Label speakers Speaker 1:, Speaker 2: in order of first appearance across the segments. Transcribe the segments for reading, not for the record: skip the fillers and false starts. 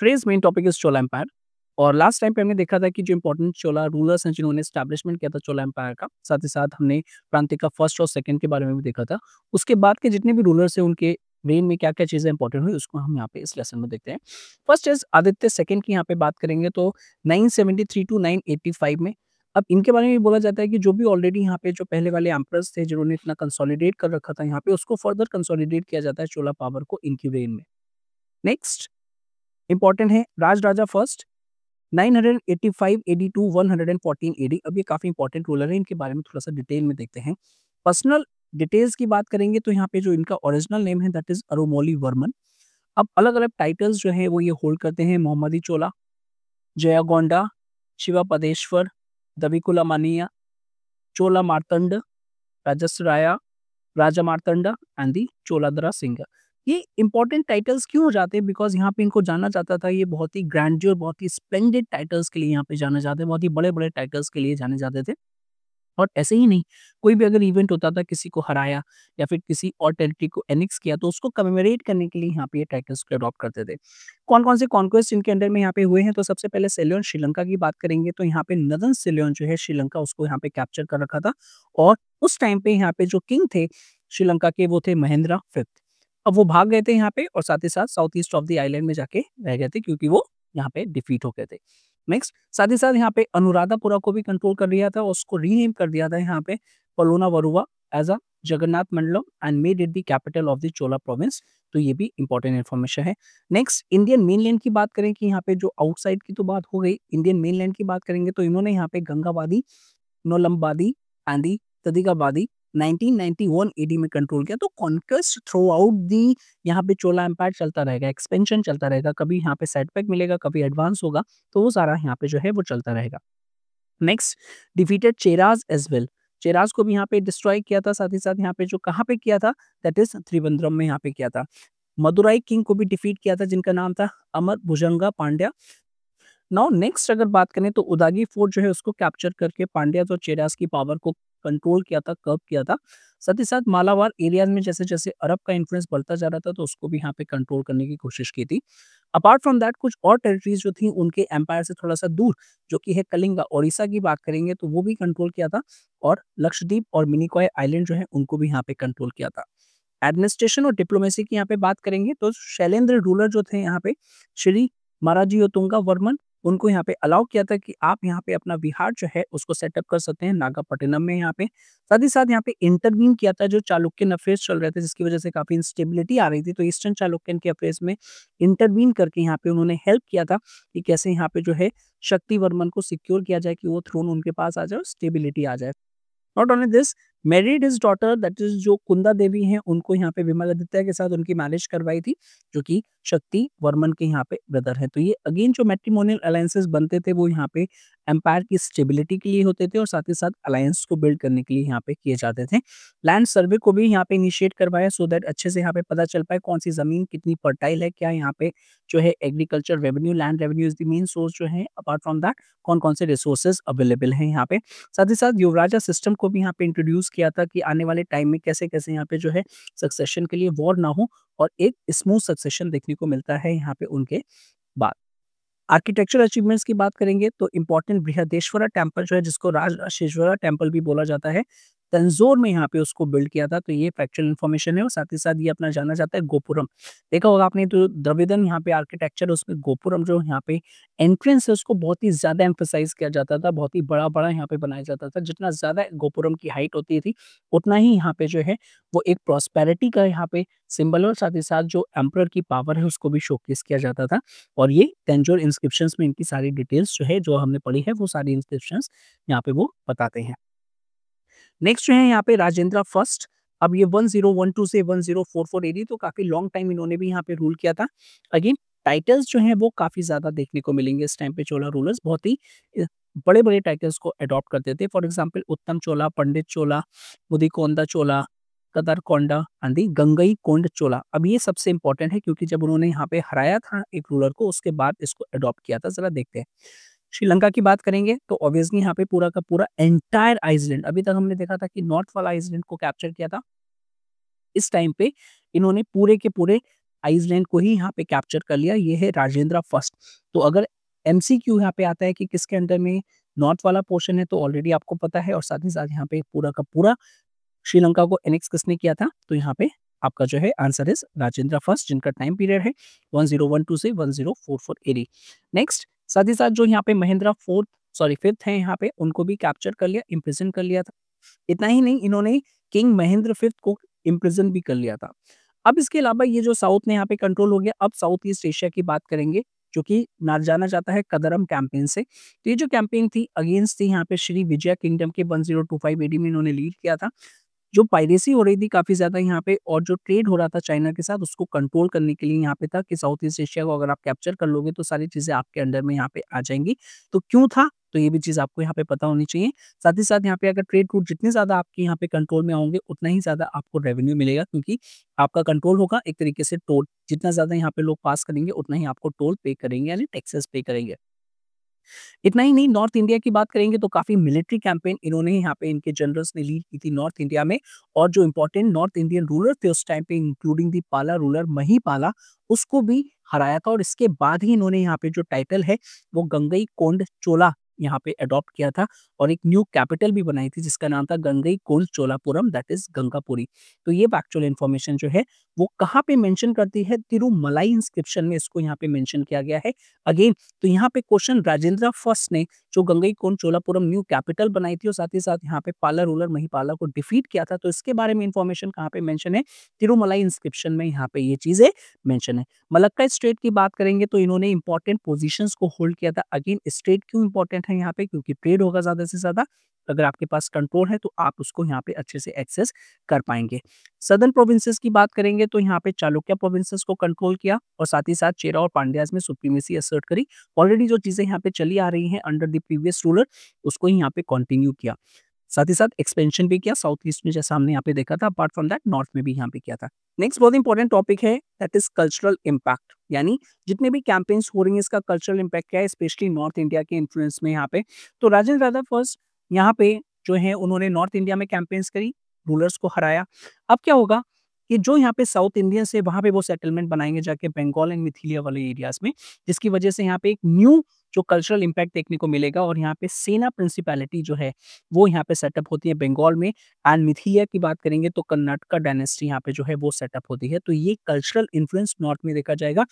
Speaker 1: Today's main topic is Chola empire और last time पे हमने देखा था कि जो इम्पोर्टेंट चोला रूलर्स हैं जिन्होंने एस्टैब्लिशमेंट किया था चोला एम्पायर का, साथ ही साथ हमने क्रांति का फर्स्ट और सेकंड के बारे में भी देखा था। उसके बाद के जितने भी रूलर्स हैं उनके रेन में क्या-क्या चीज़ें इम्पोर्टेंट हुई उसको हम यहाँ पे इस लेसन में देखते हैं। फर्स्ट इज़ आदित्य सेकंड की यहाँ पे बात करेंगे तो 973 टू 985 में। अब इनके बारे में भी बोला जाता है कि जो भी ऑलरेडी यहाँ पे जो पहले वाले एम्परर्स थे जिन्होंने इतना कंसोलिडेट कर रखा था यहाँ पे उसको फर्दर कंसोलिडेट किया जाता है चोला पावर को इनकी रेन में। नेक्स्ट इंपॉर्टेंट है Rajaraja first 985 AD to 114 AD. अब ये काफी इंपॉर्टेंट रूलर है, इनके बारे में थोड़ा सा डिटेल में देखते हैं। पर्सनल डिटेल्स की बात करेंगे तो यहाँ पे जो इनका ओरिजिनल नेम है दैट इज अरोमोली वर्मन। अब अलग अलग टाइटल्स जो है वो ये होल्ड करते हैं। मोहम्मदी चोला, जयागोंडा, शिवा पदेश्वर, दविकुला मानिया, चोला मार्तंड, राजसराया, राजा मार्तंडा एंड दी चोलादरा सिंह। ये इंपॉर्टेंट टाइटल्स क्यों हो जाते हैं? बिकॉज़ यहाँ पे इनको जाना जाता था, ये बहुत ही ग्रैंडियर, बहुत ही स्प्लेंडेड टाइटल्स के लिए यहाँ पे जाने जाते हैं, बहुत ही बड़े-बड़े टाइटल्स के लिए जाने जाते थे। और ऐसे ही नहीं, कोई भी अगर इवेंट होता था, किसी को हराया या फिर किसी और टेरिटरी को एनेक्स किया, तो उसको कमेमोरेट करने के लिए यहाँ पे ये टाइटल्स को अडॉप्ट करते थे। कौन-कौन से कॉन्क्वेस्ट इनके अंडर में यहाँ पे हुए हैं? तो सबसे पहले सेल्यून श्रीलंका की बात करेंगे, तो यहाँ पे नदन सेल्यून जो है श्रीलंका उसको यहाँ पे कैप्चर कर रखा था और उस टाइम पे यहाँ पे जो किंग थे श्रीलंका के वो थे महेंद्रा फिफ्थ। अब वो भाग गए थे यहाँ पे और साथ ही साथ south east of the island में जाके रह गए थे क्योंकि वो यहाँ पे डिफीट हो गए थे। नेक्स्ट साथ ही साथ यहाँ पे अनुराधापुरा को भी कंट्रोल कर लिया था और उसको रीनेम कर दिया था यहाँ पे Polonnaruwa as a Jagannath Mandalam and made it the capital of the Chola province. तो ये भी इंपॉर्टेंट इन्फॉर्मेशन है। नेक्स्ट इंडियन मेनलैंड की बात करें कि यहाँ पे जो आउटसाइड की तो बात हो गई, इंडियन मेनलैंड की बात करेंगे तो इन्होंने यहाँ पे गंगावादी, नोलम्बादी एंड दी तदिगाबादी 1991 एडी में कंट्रोल किया। तो कॉन्क्वेस्ट थ्रू आउट दी यहाँ पे चोला एम्पायर चलता रहेगा, एक्सपेंशन चलता रहेगा, कभी यहाँ पे सेटबैक मिलेगा, कभी एडवांस होगा, तो वो सारा यहाँ पे जो है वो चलता रहेगा। Next defeated Cheras as well. Cheras को भी यहाँ पे डिस्ट्रॉय किया था, साथ ही साथ यहाँ पे जो कहाँ पे किया था दैट इज त्रिवेंद्रम में यहाँ पे किया था। मदुराई किंग को भी डिफीट किया था जिनका नाम था अमर भुजंगा पांड्या। नाउ नेक्स्ट अगर बात करें तो उदागी फोर्ट जो है उसको कैप्चर करके पांड्याज और चेरास की पावर को कंट्रोल किया था, कर्व किया था। साथ ही साथ मालाबार एरियाज में जैसे जैसे अरब का इन्फ्लुएंस बढ़ता जा रहा था तो उसको भी यहाँ पे कंट्रोल करने की कोशिश की थी। अपार्ट फ्रॉम दैट कुछ और टेरिटरीज जो थी उनके एम्पायर से थोड़ा सा दूर जो कि है कलिंगा ओडिशा की बात करेंगे तो वो भी कंट्रोल किया था और लक्षद्वीप और मिनिकॉय आइलैंड जो है उनको भी यहाँ पे कंट्रोल किया था। एडमिनिस्ट्रेशन और डिप्लोमेसी की यहाँ पे बात करेंगे तो शैलेंद्र रूलर जो थे यहाँ पे श्री महाराजियोतुंगा वर्मन, उनको यहाँ पे अलाउ किया था कि आप यहाँ पे अपना विहार जो है उसको सेटअप कर सकते हैं नागापट्टिनम में यहाँ पे। साथ ही साथ यहाँ पे इंटरवीन किया था जो चालुक्यन अफेयर्स चल रहे थे जिसकी वजह से काफी इंस्टेबिलिटी आ रही थी, तो ईस्टर्न चालुक्यन के अफेयर्स में इंटरवीन करके यहाँ पे उन्होंने हेल्प किया था कि कैसे यहाँ पे जो है शक्ति वर्मन को सिक्योर किया जाए कि वो थ्रोन उनके पास आ जाए और स्टेबिलिटी आ जाए। Not only this, married his daughter that is जो कुंदा देवी हैं उनको यहाँ पे विमलादित्य के साथ उनकी मैरिज करवाई थी जो कि शक्ति वर्मन के यहाँ पे ब्रदर हैं। तो ये अगेन जो मैट्रिमोनियल अलायंसेस बनते थे वो यहाँ पे एम्पायर की स्टेबिलिटी के लिए होते थे और साथ ही साथ अलायंस को बिल्ड करने के लिए यहाँ पे किए जाते थे। लैंड सर्वे को भी यहाँ पे इनिशिएट करवाया सो दैट अच्छे से यहाँ पे पता चल पाए कौन सी जमीन कितनी फर्टाइल है, क्या यहाँ पे जो है agriculture revenue, land revenue is the main source जो है, अपार्ट फ्रॉम दैट कौन कौन से रिसोर्सेज अवेलेबल हैं यहाँ पे। साथ ही साथ युवराजा सिस्टम को भी यहाँ पे इंट्रोड्यूस किया था कि आने वाले टाइम में कैसे-कैसे यहाँ पे जो है सक्सेशन के लिए वॉर ना हो और एक स्मूथ सक्सेशन देखने को मिलता है यहाँ पे उनके बाद। आर्किटेक्चरल अचीवमेंट्स की बात करेंगे तो इम्पोर्टेंट बृहदेश्वरा टेम्पल जो है जिसको राजराजेश्वरा टेम्पल भी बोला जाता है, तंजौर में यहाँ पे उसको बिल्ड किया था, तो ये फैक्चुअल इन्फॉर्मेशन है और साथ ही साथ ये अपना जाना जाता है गोपुरम। देखा होगा आपने तो द्रविडन यहाँ पे आर्किटेक्चर उसमें गोपुरम जो यहाँ पे एंट्रेंस है उसको बहुत ही ज़्यादा एम्फसाइज किया जाता था, बहुत ही बड़ा-बड़ा यहाँ पे बनाया जाता था। जितना ज़्यादा गोपुरम की हाइट होती थी, उतना ही यहाँ पे जो है वो एक प्रॉस्पेरिटी का यहाँ पे सिंबल और साथ ही साथ जो एम्परर की पावर है उसको भी शोकेस किया जाता था। और ये तंजौर इंस्क्रिप्शंस में इनकी सारी डिटेल्स जो है जो हमने पढ़ी है वो सारी इंस्क्रिप्शंस यहाँ पे वो बताते हैं। नेक्स्ट जो है यहाँ पे राजेंद्र फर्स्ट। अब ये 1012 से 1044 एडी तो काफी लॉन्ग टाइम इन्होंने भी यहाँ पे रूल किया था। अगेन टाइटल्स जो हैं वो काफी ज्यादा देखने को मिलेंगे इस टाइम पे। चोला रूलर्स बहुत ही बड़े बड़े टाइटल्स को अडॉप्ट करते थे। फॉर एग्जाम्पल उत्तम चोला, पंडित चोला, मुदिकोंदा चोला, कदरकोंडा आंधी गंगई कोंड चोला। अब ये सबसे इंपॉर्टेंट है क्योंकि जब उन्होंने यहाँ पे हराया था एक रूलर को उसके बाद इसको अडॉप्ट किया था। जरा देखते हैं। श्रीलंका की बात करेंगे तो ऑब्वियसली यहाँ पे पूरा का पूरा एंटायर आइसलैंड, अभी तक हमने देखा था कि नॉर्थ वाला आइसलैंड को कैप्चर किया था। इस टाइम पे इन्होंने पूरे के पूरे आइसलैंड को ही यहाँ पे कैप्चर कर लिया, ये है राजेंद्र फर्स्ट। तो अगर एमसीक्यू यहाँ पे आता है कि किसके अंडर में नॉर्थ वाला पोर्शन है, तो ऑलरेडी आपको पता है, और साथ ही साथ यहाँ पे पूरा का पूरा श्रीलंका को एनेक्स किसने किया था, तो यहाँ पे आपका जो है आंसर इज राजेंद्र फर्स्ट, जिनका टाइम पीरियड है 1012 से 1044 एडी। नेक्स्ट, साथ ही साथ जो यहाँ पे महेंद्र फिफ्थ है यहाँ पे, उनको भी कैप्चर कर लिया, इम्प्रिजन कर लिया था। इतना ही नहीं, इन्होंने किंग महेंद्र फिफ्थ को इम्प्रिजन भी कर लिया था। अब इसके अलावा ये जो साउथ में यहाँ पे कंट्रोल हो गया, अब साउथ ईस्ट एशिया की बात करेंगे, जो कि ना जाना जाता है कदरम कैंपेन से। तो ये जो कैंपेन थी अगेंस्ट थी यहाँ पे श्री विजय किंगडम के 1025 एडी में इन्होंने लीड किया था। जो पायरेसी हो रही थी काफ़ी ज़्यादा यहाँ पे, और जो ट्रेड हो रहा था चाइना के साथ, उसको कंट्रोल करने के लिए यहाँ पे था कि साउथ ईस्ट एशिया को अगर आप कैप्चर कर लोगे तो सारी चीज़ें आपके अंडर में यहाँ पे आ जाएंगी। तो क्यों था? तो ये भी चीज़ आपको यहाँ पे पता होनी चाहिए। साथ ही साथ यहाँ पे अगर ट्रेड रूट जितने ज़्यादा आपके यहाँ पे कंट्रोल में होंगे, उतना ही ज़्यादा आपको रेवेन्यू मिलेगा, क्योंकि आपका कंट्रोल होगा एक तरीके से टोल। जितना ज़्यादा यहाँ पे लोग पास करेंगे, उतना ही आपको टोल पे करेंगे, यानी टैक्सेस पे करेंगे। इतना ही नहीं, नॉर्थ इंडिया की बात करेंगे तो काफ़ी मिलिट्री कैंपेन इन्होंने यहाँ पे इनके जनरल्स ने लीड की थी नॉर्थ इंडिया में, और जो इम्पोर्टेंट नॉर्थ इंडियन रूलर थे उस टाइम पे, इंक्लूडिंग दी पाला रूलर महिपाला, उसको भी हराया था। और इसके बाद ही इन्होंने यहाँ पे जो टाइटल है वो गंगई कोंड चोला यहाँ पे अडॉप्ट किया था, और एक न्यू कैपिटल भी बनाई थी जिसका नाम था गंगई कोंड चोलापुरम, दैट इज गंगापुरी। तो ये फैक्चुअल इन्फॉर्मेशन जो है वो कहाँ पे मेंशन करती है, तिरुमलाई इंस्क्रिप्शन में इसको यहाँ पे मेंशन किया गया है। अगेन, तो यहाँ पे क्वेश्चन, राजेंद्र फर्स्ट ने जो गंगईकोंड चोलापुरम न्यू कैपिटल बनाई थी, और साथ ही साथ यहाँ पे पाला रूलर महिपाला को डिफीट किया था, तो इसके बारे में इंफॉर्मेशन कहाँ पे मेंशन है, तिरुमलाई इंस्क्रिप्शन में यहाँ पे ये चीजें मेंशन है। मलक्का स्टेट की बात करेंगे तो इन्होंने इंपॉर्टेंट पोजीशंस को होल्ड किया था। अगेन, स्टेट क्यों इंपॉर्टेंट है यहाँ पे, क्योंकि ट्रेड होगा ज्यादा से ज्यादा, अगर आपके पास कंट्रोल है तो आप उसको यहाँ पे अच्छे से एक्सेस कर पाएंगे। सदर्न प्रोविंसेस की बात करेंगे तो यहाँ पे चालुक्य प्रोविंसेस को कंट्रोल किया, और साथ ही साथ चेरा और पांड्याज में सुप्रीमेसी असर्ट करी। ऑलरेडी जो चीजें यहाँ पे चली आ रही हैं अंडर द प्रीवियस रूलर, उसको ही यहाँ पे कंटिन्यू किया। साथ ही साथ एक्सपेंशन भी किया साउथ ईस्ट में, जैसा हमने यहाँ पे देखा था। अपार्ट फ्रॉम दैट नॉर्थ में भी यहाँ पे किया था। नेक्स्ट बहुत इंपॉर्टेंट टॉपिक है, दैट इज कल्चरल इम्पैक्ट, यानी जितने भी कैंपेन्स हो रही हैं इसका कल्चरल इम्पैक्ट क्या है, स्पेशली नॉर्थ इंडिया के इन्फ्लुएंस में यहाँ पे। तो राजेंद्र राजा फर्स्ट यहाँ पे जो है उन्होंने नॉर्थ इंडिया में कैंपेन्स करी, रूलर्स को हराया। अब क्या होगा कि जो यहाँ पे साउथ इंडियंस है वहां पे वो सेटलमेंट बनाएंगे जाके बंगाल एंड मिथिलिया वाले एरियाज में, जिसकी वजह से यहाँ पे एक न्यू जो कल्चरल इम्पैक्ट देखने को मिलेगा। और यहाँ पे सेना प्रिंसिपैलिटी जो है वो यहाँ पे सेटअप होती है बंगाल में, एंड मिथिलिया की बात करेंगे तो कर्नाटका डायनेस्टी यहाँ पे जो है वो सेटअप होती है। तो ये कल्चरल इन्फ्लुएंस नॉर्थ में देखा जाएगा।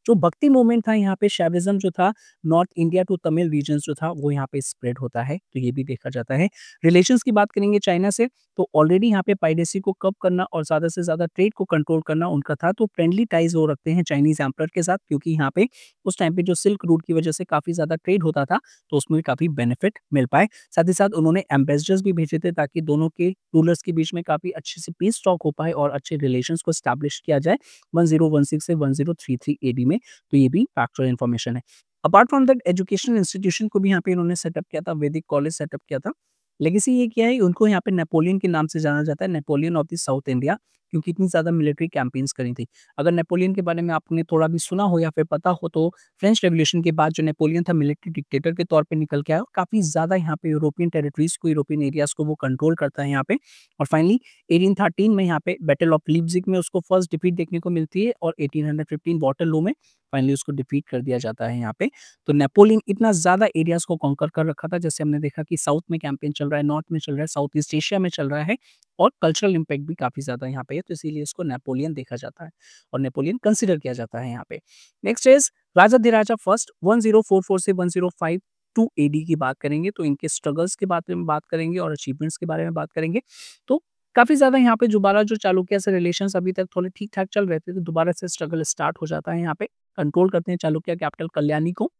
Speaker 1: जो भक्ति मूवमेंट था यहाँ पे, शैविज्म जो था, north India to Tamil region जो था वो यहाँ पे स्प्रेड होता है, तो ये भी देखा जाता है। रिलेशंस की बात करेंगे चाइना से, तो ऑलरेडी यहाँ पे पाइडेसी को कब करना और ज्यादा से ज्यादा ट्रेड को कंट्रोल करना उनका था, तो फ्रेंडली टाइज वो रखते हैं चाइनीज एम्परर के साथ, क्योंकि यहाँ पे उस टाइम पे जो सिल्क रूट की वजह से काफी ज्यादा ट्रेड होता था, तो उसमें भी काफी बेनिफिट मिल पाए। साथ ही साथ उन्होंने एम्बेसडर्स भी भेजे थे ताकि दोनों के रूलर्स के बीच में काफी अच्छे से पीस टॉक हो पाए और अच्छे रिलेशंस को स्टैब्लिश किया जाए 1016 से 1033 एडी में। तो ये भी फैक्चुअल इन्फॉर्मेशन है। Apart from that educational institution को भी यहाँ पे इन्होंने सेटअप किया था, वैदिक कॉलेज सेटअप किया था। लेगेसी ये क्या है, उनको यहाँ पे नेपोलियन के नाम से जाना जाता है, Napoleon of the south India, क्योंकि इतनी ज़्यादा मिलिट्री कैंपेन्स करी थी। अगर नेपोलियन के बारे में आपने थोड़ा भी सुना हो या फिर पता हो, तो फ्रेंच रेवोल्यूशन के बाद जो नेपोलियन था मिलिट्री डिक्टेटर के तौर पे निकल के आया, और काफ़ी ज़्यादा यहाँ पे यूरोपियन टेरिटरीज को, यूरोपियन एरियाज़ को वो कंट्रोल करता है यहाँ पे। और फाइनली 1813 में यहाँ पे बैटल ऑफ लीप्जिग में उसको फर्स्ट डिफीट देखने को मिलती है, और 1815 वाटरलू में फाइनली उसको डिफीट कर दिया जाता है यहाँ पे। तो नेपोलियन इतना ज़्यादा एरियाज़ को कॉन्कर कर रखा था, जैसे हमने देखा कि साउथ में कैंपेन चल रहा है, नॉर्थ में चल रहा है, साउथ ईस्ट एशिया में चल रहा है, और कल्चरल इम्पैक्ट भी काफ़ी ज़्यादा यहाँ पे है, तो इसीलिए इसको नेपोलियन देखा जाता है और नेपोलियन कंसिडर किया जाता है यहाँ पे। नेक्स्ट इज राजाधिराजा फर्स्ट 1044 से 1052 एडी की बात करेंगे, तो इनके स्ट्रगल्स के बारे में बात करेंगे और अचीवमेंट्स के बारे में बात करेंगे। तो काफ़ी ज़्यादा यहाँ पे दोबारा जो चालुक्य से रिलेशंस अभी तक थोड़े ठीक-ठाक चल रहे थे, तो दोबारा से स्ट्रगल स्टार्ट हो जाता है यहाँ पे। कंट्रोल करते हैं चालुक्य कैपिटल कल्याणी को,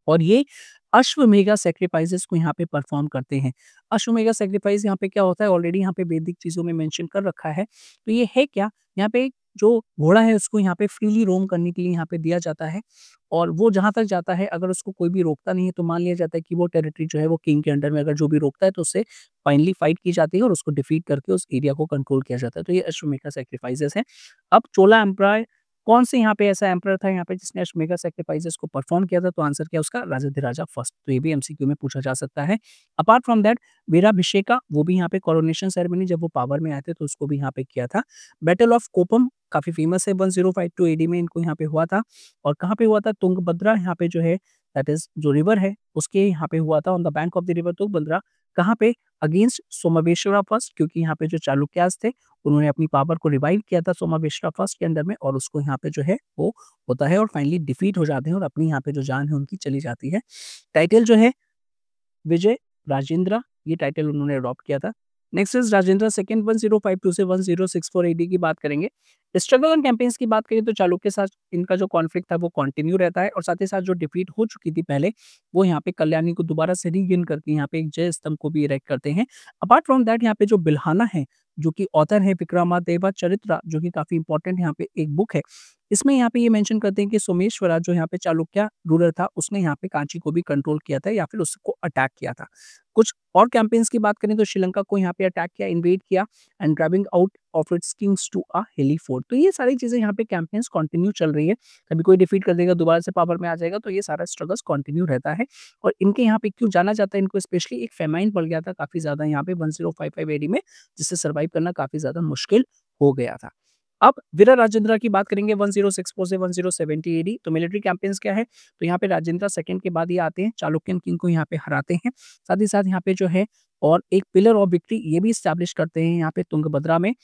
Speaker 1: और ये अश्वमेधा सैक्रिफाइसेस को यहाँ पे परफॉर्म करते हैं। अश्वमेधा सैक्रिफाइस यहाँ पे क्या होता है, ऑलरेडी यहाँ पे वैदिक चीज़ों में मेंशन कर रखा है। तो ये है क्या, यहाँ पे जो घोड़ा है उसको यहाँ पे फ्रीली रोम करने के लिए यहाँ पे दिया जाता है, और वो जहाँ तक जाता है अगर उसको कोई भी रोकता नहीं है तो मान लिया जाता है कि वो टेरिटरी जो है वो किंग के अंडर में, अगर जो भी रोकता है तो उससे फाइनली फाइट की जाती है और उसको डिफीट करके उस एरिया को कंट्रोल किया जाता है। तो ये अश्वमेधा सैक्रिफाइसेस है। अब चोला एम्पायर कौन से यहाँ पे ऐसा एम्परर था यहाँ पे जिसने अश्वमेधा सैक्रिफाइसेस को परफॉर्म किया था? तो आंसर क्या है उसका? राजाधिराजा फर्स्ट। तो ये भी एमसीक्यू में पूछा जा सकता है। अपार्ट फ्रॉम दैट वीराभिषेका, वो भी यहाँ पे कोरोनेशन सेरेमनी जब वो पावर में आए थे तो उसको भी यहाँ पे किया था। बैटल ऑफ कोपम काफ़ी फेमस है, 1052 एडी में इनको यहाँ पे हुआ था। और कहाँ पे हुआ था? तुंगभद्रा यहाँ पे जो है दैट इज़ जो रिवर है उसके यहाँ पे हुआ था, on the bank of the river Tungabhadra. कहाँ पे? अगेंस्ट सोमवेश्वरा फर्स्ट, क्योंकि यहाँ पे जो चालुक्यास थे उन्होंने अपनी पावर को रिवाइव किया था सोमवेश्वरा फर्स्ट के अंडर में, और उसको यहाँ पे जो है वो होता है और फाइनली डिफीट हो जाते हैं और अपनी यहाँ पे जो जान है उनकी चली जाती है। टाइटल जो है विजय राजेंद्र, ये टाइटल उन्होंने अडॉप्ट किया था। नेक्स्ट इज़ राजेंद्र सेकंड, 1052 से 1064 एडी की बात करेंगे। स्ट्रगल एंड कैंपेन्स की बात करें तो चालुक्य के साथ इनका जो कॉन्फ्लिक्ट था वो कंटिन्यू रहता है, और साथ ही साथ जो डिफीट हो चुकी थी पहले, वो यहाँ पे कल्याणी को दोबारा से रीगेन करके यहाँ पे एक जय स्तंभ को भी इरेक्ट करते हैं। अपार्ट फ्रॉम दैट यहाँ पे जो बिल्हाना है, जो कि ऑथर है विक्रमादेवा चरित्रा, जो कि काफ़ी इंपॉर्टेंट यहाँ पे एक बुक है। इसमें यहाँ पे ये मेंशन करते हैं कि सोमेश्वरा जो यहाँ पे चालुक्य रूलर था, उसने यहाँ पे कांची को भी कंट्रोल किया था या फिर उसको अटैक किया था। कुछ और कैंपेन्स की बात करें तो श्रीलंका को यहाँ पे अटैक किया, इन्वेड किया and driving out of its kings to a hilly fort. तो ये सारी चीज़ें यहाँ पे कैंपेन्स कंटिन्यू चल रही है। कभी कोई डिफीट कर देगा, दोबारा से पावर में आ जाएगा, तो ये सारा स्ट्रगल्स कंटिन्यू रहता है। और इनके यहाँ पे क्यों जाना जाता है इनको स्पेशली, एक फेमाइन पड़ गया था काफ़ी ज़्यादा यहाँ पे 1055 एडी में, जिससे सर्वाइव करना काफ़ी ज़्यादा मुश्किल हो गया था। अब वीरा राजेंद्र की बात करेंगे 1064 से 1070 एडी। तो मिलिट्री कैंपेन्स क्या है? तो यहाँ पे राजेंद्र सेकंड के बाद ये आते हैं, चालुक्यन किंग को यहाँ पे हराते हैं। साथ ही साथ यहाँ पे जो है और एक पिलर ऑफ विक्ट्री ये भी एस्टैब्लिश करते हैं यहाँ पे तुंगभद्रा में,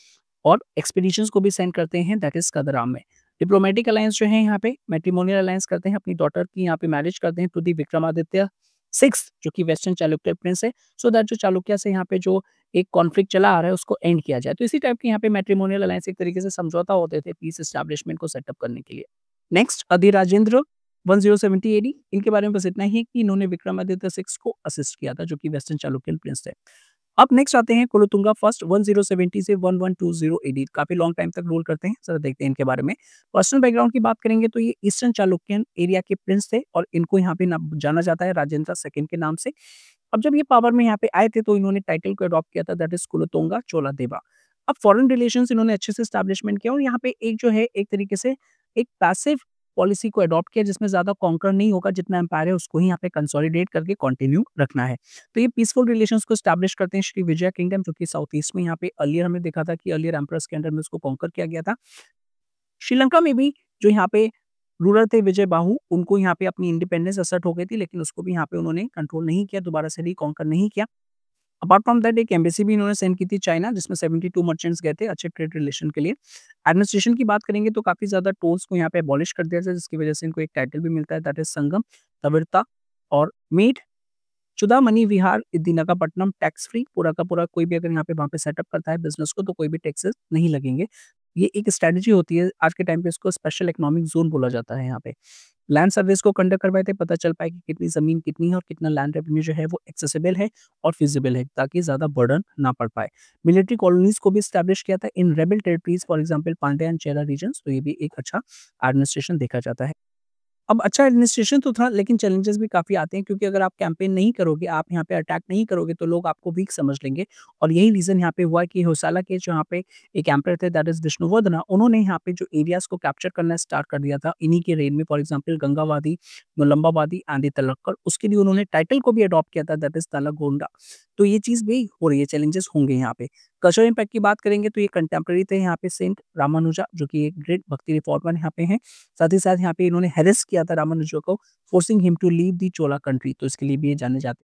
Speaker 1: और एक्सपीडिशंस को भी सेंड करते हैं दैट इज़ कदराम में। डिप्लोमेटिक अलायंस जो है यहाँ पे मैट्रिमोनियल अलायंस करते हैं, अपनी डॉटर की यहाँ पे मैरिज करते हैं टू दी विक्रमादित्य सिक्स्थ, जो कि वेस्टर्न चालुक्य प्रिंस है, सो दैट जो चालुक्य से यहाँ पे जो एक कॉन्फ्लिक्ट चला आ रहा है उसको एंड किया जाए। तो इसी टाइप के यहाँ पे मैट्रिमोनियल अलायंस एक तरीके से समझौता होते थे पीस एस्टैब्लिशमेंट को सेटअप करने के लिए। नेक्स्ट अधिराजेंद्र 1070 एडी, इनके बारे में बस इतना ही है कि इन्होंने विक्रमादित्य सिक्स को असिस्ट किया था, जो कि वेस्टर्न चालुक्यन प्रिंस थे। अब नेक्स्ट आते हैं कुलोतुंगा फर्स्ट 1070 से 1120 एडी, काफी लॉन्ग टाइम तक रूल करते हैं। जरा देखते हैं इनके बारे में। पर्सनल बैकग्राउंड की बात करेंगे तो ये ईस्टर्न चालुक्यन एरिया के प्रिंस थे, और इनको यहाँ पे जाना जाता है राजेंद्र सेकंड के नाम से। अब जब ये पावर में यहाँ पे आए थे तो इन्होंने टाइटल को अडॉप्ट किया था दैट इज कुलोतुंगा चोलादेवा। अब फॉरेन रिलेशंस इन्होंने अच्छे से एस्टैब्लिशमेंट किया, और यहाँ पे एक जो है एक तरीके से एक पैसिव पॉलिसी को अडॉप्ट किया, जिसमें ज़्यादा कॉन्कर नहीं होगा, जितना एम्पायर है उसको ही यहाँ पे कंसोलिडेट करके कंटिन्यू रखना है। तो ये पीसफुल रिलेशंस को एस्टैब्लिश करते हैं श्री विजय किंगडम, जो कि साउथ ईस्ट में यहाँ पे अर्लियर हमने देखा था कि अर्लियर एम्परर्स के अंडर में उसको कॉन्कर किया गया था। श्रीलंका में भी जो यहाँ पे रूलर थे विजय बाहु, उनको यहाँ पे अपनी इंडिपेंडेंस असर्ट हो गई थी, लेकिन उसको भी यहाँ पे उन्होंने कंट्रोल नहीं किया, दोबारा से रिकॉन्कर नहीं किया। अपार्ट फ्रॉम दैट एक एम्बेसी भी इन्होंने सेंड की थी चाइना, जिसमें 72 मर्चेंट्स गए थे अच्छे ट्रेड रिलेशन के लिए। एडमिनिस्ट्रेशन की बात करेंगे तो काफ़ी ज़्यादा टोल्स को यहाँ पे अबॉलिश कर दिया था, जिसकी वजह से इनको एक टाइटल भी मिलता है दैट इज संगम, तविरता और मीट चुदामणि विहार इदिनागापट्टनम टैक्स फ्री। पूरा का पूरा कोई भी अगर यहाँ पे वहाँ पे सेटअप करता है बिज़नेस को तो कोई भी टैक्सेस नहीं लगेंगे। ये एक स्ट्रैटेजी होती है, आज के टाइम पे इसको स्पेशल इकोनॉमिक ज़ोन बोला जाता है यहाँ पे। लैंड सर्वेस को कंडक्ट करवाए थे, पता चल पाए कि कितनी ज़मीन कितनी है और कितना लैंड रेवेन्यू जो है वो एक्सेसिबल है और फिजिबल है, ताकि ज़्यादा बर्डन ना पड़ पाए। मिलिट्री कॉलोनीज़ को भी एस्टैब्लिश किया था in rebel territories for example Pandya and Chera regions, तो ये भी एक अच्छा एडमिनिस्ट्रेशन देखा जाता है। अब अच्छा एडमिनिस्ट्रेशन तो था, लेकिन चैलेंजेस भी काफ़ी आते हैं, क्योंकि अगर आप कैंपेन नहीं करोगे, आप यहाँ पे अटैक नहीं करोगे, तो लोग आपको वीक समझ लेंगे। और यही रीज़न यहाँ पे हुआ कि होयसाला के जो यहाँ पे एक एम्परर थे दैट इज़ विष्णुवर्धना, उन्होंने यहाँ पे जो एरियाज़ को कैप्चर करना स्टार्ट कर दिया था इन्हीं के रेन में, फॉर एग्जाम्पल गंगावादी, नुलंबावादी एंड तलक्कड़, उसके लिए उन्होंने टाइटल को भी अडॉप्ट किया था दैट इज़ तलागोंडा। तो ये चीज़ भी हो रही है, चैलेंजेस होंगे यहाँ पे। कल्चरल इम्पैक्ट की बात करेंगे तो ये कंटेम्प्रेरी थे यहाँ पे सेंट रामानुजा, जो कि एक ग्रेट भक्ति रिफॉर्मर यहाँ पे हैं। साथ ही साथ यहाँ पे इन्होंने हैरेस किया था रामानुजा को, forcing him to leave the Chola country, तो इसके लिए भी ये जाने जाते हैं।